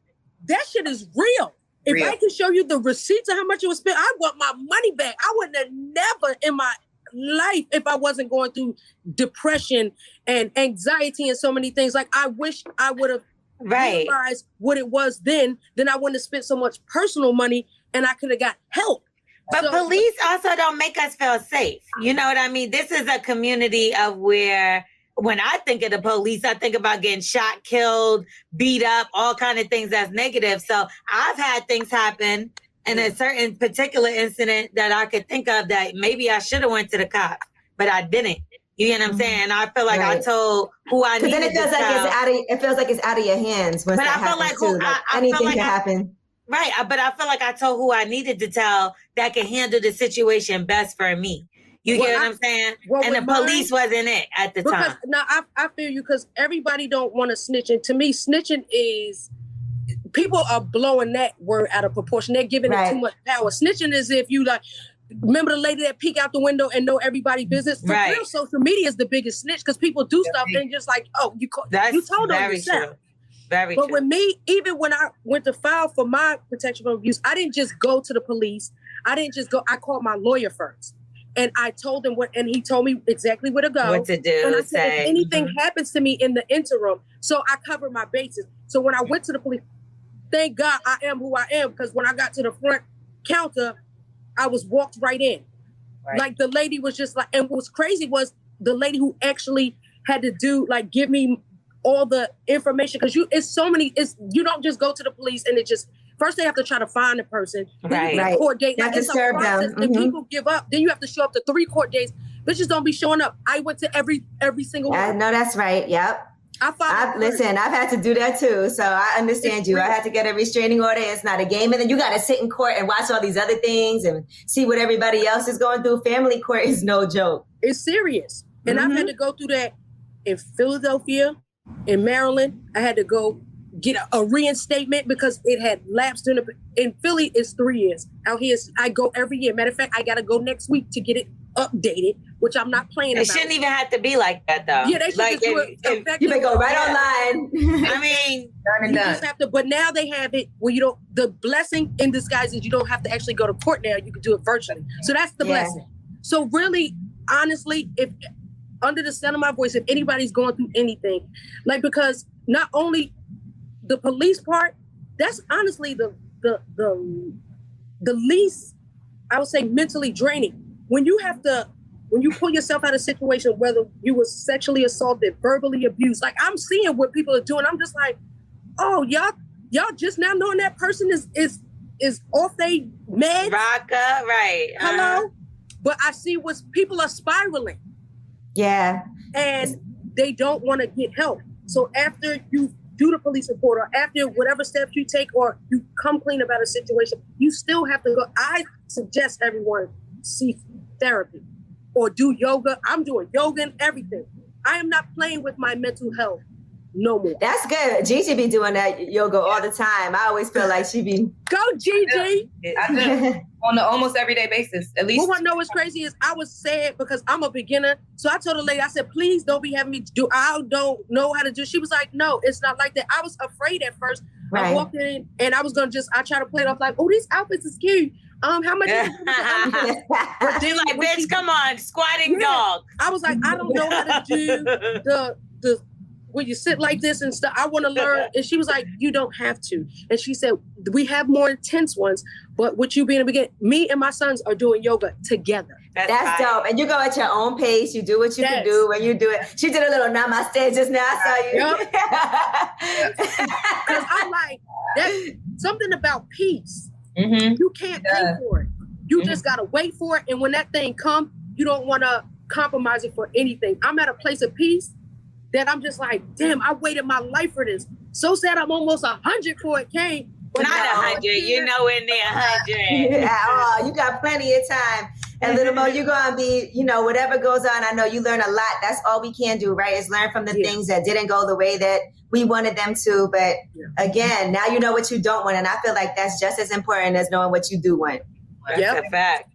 D: that shit is real. If I can show you the receipts of how much it was spent, I want my money back. I wouldn't have never in my life if I wasn't going through depression and anxiety and so many things. Like I wish I would have realized what it was then I wouldn't have spent so much personal money and I could have got help.
C: But police also don't make us feel safe. You know what I mean? This is a community of where when I think of the police, I think about getting shot, killed, beat up, all kind of things that's negative. So I've had things happen in a certain particular incident that I could think of that maybe I should have went to the cops, but I didn't. You know what I'm saying? I feel like I told who I needed
A: then it feels
C: to
A: like
C: tell.
A: it feels like it's out of your hands once
C: but
A: that
C: I feel
A: happens
C: like
A: too. Like anything can happen.
C: Right, but I feel like I told who I needed to tell that could handle the situation best for me. You get what I'm saying? And the police wasn't it at the time.
D: No, I feel you because everybody don't want to snitch. And to me, snitching is, people are blowing that word out of proportion. They're giving it too much power. Snitching is if you like, remember the lady that peek out the window and know everybody's business? For real, social media is the biggest snitch because people do stuff and just like, oh, you told on yourself.
C: True. Very
D: but
C: true.
D: with me, even when I went to file for my protection from abuse, I didn't just go to the police. I called my lawyer first. And I told him and he told me exactly where to go.
C: What to do,
D: and I said, if anything happens to me in the interim, so I covered my bases. So when I went to the police, thank God I am who I am, because when I got to the front counter, I was walked right in. Right. Like the lady was just like, and what was crazy was the lady who actually had to give me all the information, because you don't just go to the police and it just, first they have to try to find the person, then you get a court date.
A: You have to serve them.
D: And people give up. Then you have to show up to 3 court dates. Bitches don't be showing up. I went to every single one.
A: No, that's right. Yep. Listen, I've had to do that too. So I understand you. I had to get a restraining order. It's not a game. And then you got to sit in court and watch all these other things and see what everybody else is going through. Family court is no joke.
D: It's serious. And I've had to go through that in Philadelphia, in Maryland. I had to go get a reinstatement because it had lapsed in Philly. It's 3 years. Out here, I go every year. Matter of fact, I got to go next week to get it updated, which I'm not playing about.
C: It shouldn't even have to be like that, though.
D: Yeah, they should just do it.
A: You may go right online.
C: I mean,
E: done and done.
D: Just have to, but now they have it where you don't, the blessing in disguise is you don't have to actually go to court now. You can do it virtually. So that's the blessing. So really, honestly, if under the sound of my voice, if anybody's going through anything, because not only the police part, that's honestly the least, I would say, mentally draining. When you pull yourself out of a situation, whether you were sexually assaulted, verbally abused, like I'm seeing what people are doing. I'm just like, oh, y'all just now knowing that person is off they meds.
C: Rocka, right.
D: Hello? But I see people are spiraling.
A: Yeah.
D: And they don't want to get help. So after you do the police report or after whatever steps you take or you come clean about a situation, you still have to go. I suggest everyone seek therapy or do yoga. I'm doing yoga and everything. I am not playing with my mental health no more.
A: That's good. Gigi be doing that yoga all the time. I always feel like she be.
D: Go, Gigi.
E: I do on an almost everyday basis, at least.
D: What I know what's crazy is I was sad because I'm a beginner. So I told the lady, I said, please don't be having me do, I don't know how to do. She was like, no, it's not like that. I was afraid at first. Right. I walked in and I was going to I try to play it off like, oh, these outfits is cute. How much is it?
C: But then, like, bitch, come on, squatting dog.
D: I was like, I don't know how to do the when you sit like this and stuff. I want to learn. And she was like, you don't have to. And she said, we have more intense ones, but with you being a beginner, me and my sons are doing yoga together.
A: That's dope. And you go at your own pace. You do what you can do when you do it. She did a little namaste just now. I saw you.
D: Because I'm like, that's something about peace.
E: Mm-hmm.
D: You can't pay for it. You just got to wait for it. And when that thing comes, you don't want to compromise it for anything. I'm at a place of peace that I'm just like, damn, I waited my life for this. So sad I'm almost 100 before it came.
C: Not 100, you're nowhere near 100.
A: Yeah, you got plenty of time. And Lil Mo, you're going to be, whatever goes on, I know you learn a lot. That's all we can do, right? Is learn from the things that didn't go the way that we wanted them to. But again, now you know what you don't want. And I feel like that's just as important as knowing what you do want.
C: That's a fact.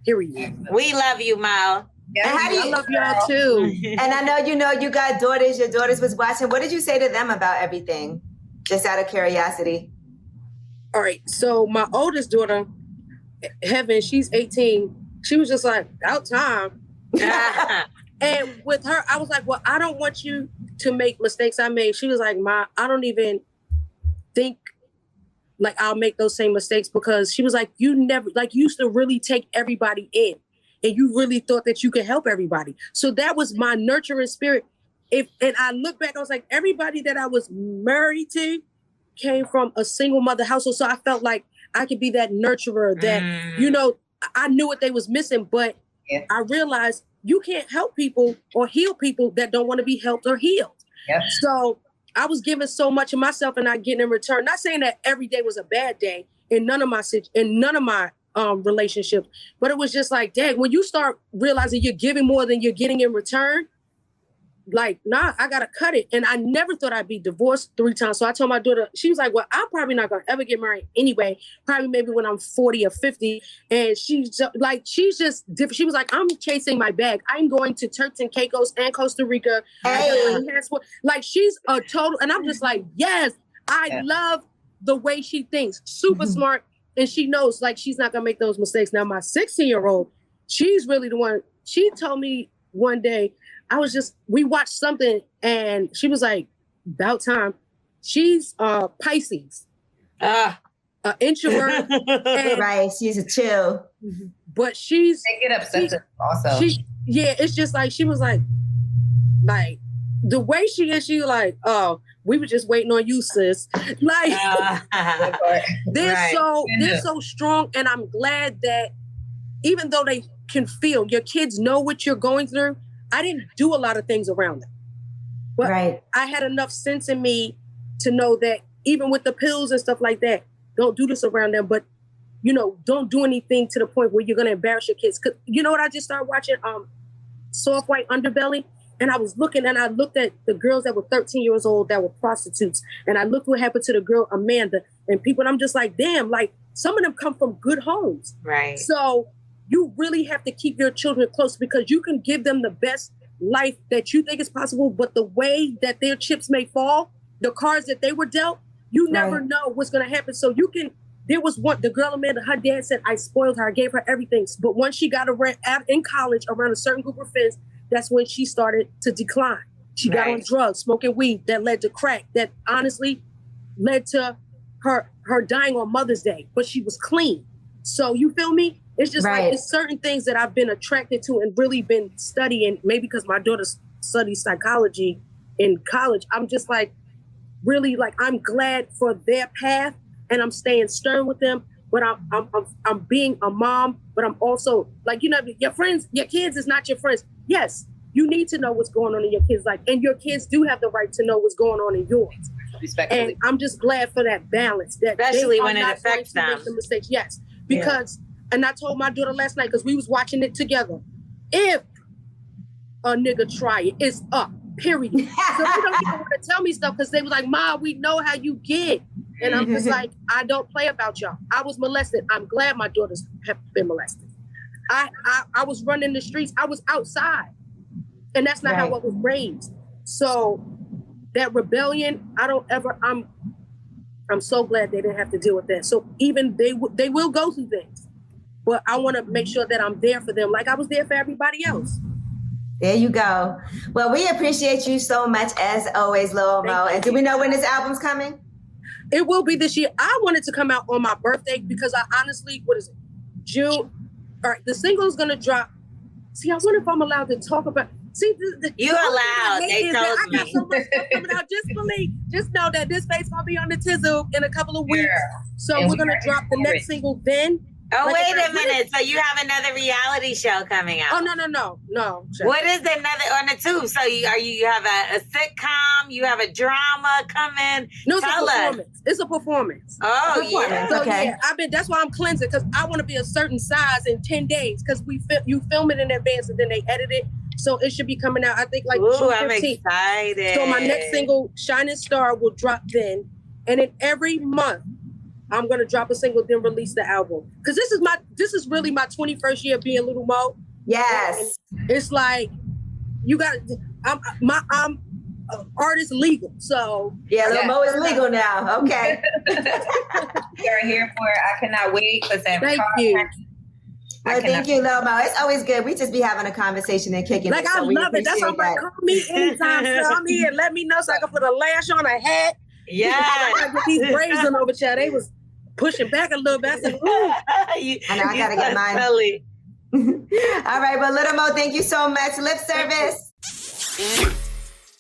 D: Period.
C: We love you, Mo.
A: Yeah,
D: I love y'all too.
A: And I know you got daughters. Your daughters was watching. What did you say to them about everything? Just out of curiosity.
D: All right. So my oldest daughter, Heaven, she's 18. She was just like, about time. And with her, I was like, well, I don't want you to make mistakes I made. She was like, Ma, I don't even think like I'll make those same mistakes, because she was like, you used to really take everybody in. And you really thought that you could help everybody. So that was my nurturing spirit. And I look back, I was like, everybody that I was married to came from a single mother household. So I felt like I could be that nurturer that, I knew what they was missing, but I realized you can't help people or heal people that don't want to be helped or healed.
E: Yep.
D: So I was giving so much of myself and not getting in return. Not saying that every day was a bad day in none of my relationships, but it was just like, dang, when you start realizing you're giving more than you're getting in return, like, nah, I gotta cut it. And I never thought I'd be divorced 3 times. So I told my daughter, she was like, well, I'm probably not gonna ever get married anyway, probably maybe when I'm 40 or 50. And she's just different. She was like, I'm chasing my bag. I'm going to Turks and Caicos and Costa Rica.
A: Hey.
D: Like, she's a total, and I'm just like, yes, I love the way she thinks. Super smart. And she knows, like, she's not going to make those mistakes. Now, my 16-year-old, she's really the one. She told me one day, we watched something, and she was like, about time. She's Pisces, introvert.
A: Right, she's a chill.
D: But they
E: get upset also.
D: It's just like, she was like the way she is, she like, oh, we were just waiting on you, sis. Like, they're so strong. And I'm glad that even though they can feel, your kids know what you're going through. I didn't do a lot of things around them. But I had enough sense in me to know that even with the pills and stuff like that, don't do this around them. But, don't do anything to the point where you're going to embarrass your kids. 'Cause you know what? I just started watching Soft White Underbelly. And I was looking, and I looked at the girls that were 13 years old that were prostitutes. And I looked what happened to the girl, Amanda, and people. And I'm just like, damn, like, some of them come from good homes.
C: Right.
D: So you really have to keep your children close, because you can give them the best life that you think is possible. But the way that their chips may fall, the cards that they were dealt, you never know what's going to happen. So there was the girl Amanda, her dad said, I spoiled her. I gave her everything. But once she got in college around a certain group of friends, that's when she started to decline. She got on drugs, smoking weed, that led to crack, that honestly led to her dying on Mother's Day, but she was clean. So you feel me? It's just like, it's certain things that I've been attracted to and really been studying, maybe because my daughter studies psychology in college. I'm just like, really, like, I'm glad for their path, and I'm staying stern with them, but I'm being a mom, but I'm also like, your friends, your kids is not your friends. Yes, you need to know what's going on in your kids' life, and your kids do have the right to know what's going on in yours.
E: Respectfully.
D: And I'm just glad for that balance. That
C: Especially when it affects them.
D: Make the mistakes. Yes, because and I told my daughter last night because we was watching it together. If a nigga try it, it's up. Period. So they don't even want to tell me stuff because they was like, "Ma, we know how you get," and I'm just like, "I don't play about y'all. I was molested. I'm glad my daughters have been molested. I was running the streets. I was outside, and that's not how I was raised. So that rebellion, I'm so glad they didn't have to deal with that. So even they will go through things, but I want to make sure that I'm there for them, like I was there for everybody else."
A: There you go. Well, we appreciate you so much as always, Lil Mo. And do we know when this album's coming?
D: It will be this year. I wanted to come out on my birthday because I honestly, June? All right, the single is gonna drop. See, I wonder if I'm allowed to talk about. See,
C: you allowed. They told me.
D: I got so much stuff coming out. Just know that this face gonna be on the tizzle in a couple of weeks. So we're gonna drop the next single then.
C: Oh, like, wait a minute. So you have another reality show coming out?
D: Oh, no.
C: What is another on the tube? So you have a sitcom, you have a drama coming?
D: No, it's a performance. It's a performance.
C: Oh, yeah.
D: So, yeah, that's why I'm cleansing, because I want to be a certain size in 10 days, because you film it in advance and then they edit it. So it should be coming out, I think, like June 15th.
C: I'm excited.
D: So my next single, Shining Star, will drop then. And then every month, I'm gonna drop a single, then release the album. Cause this is really my 21st year being Lil Mo.
A: Yes.
D: And it's like I'm artist legal. So
A: Lil Mo is legal now. Okay.
E: We are here for it. I cannot wait.
D: Thank you.
A: Well, thank you, Lil Mo. It's always good. We just be having a conversation and kicking
D: it. I love it. That's why I'm like, call me anytime. Call me and let me know so I can put a lash on a hat.
C: Yeah.
D: I got these braids on over there. They was pushing back a little bit. I said, ooh.
A: I know, I gotta get mine. All right, well, Lil Mo, thank you so much. Lip service.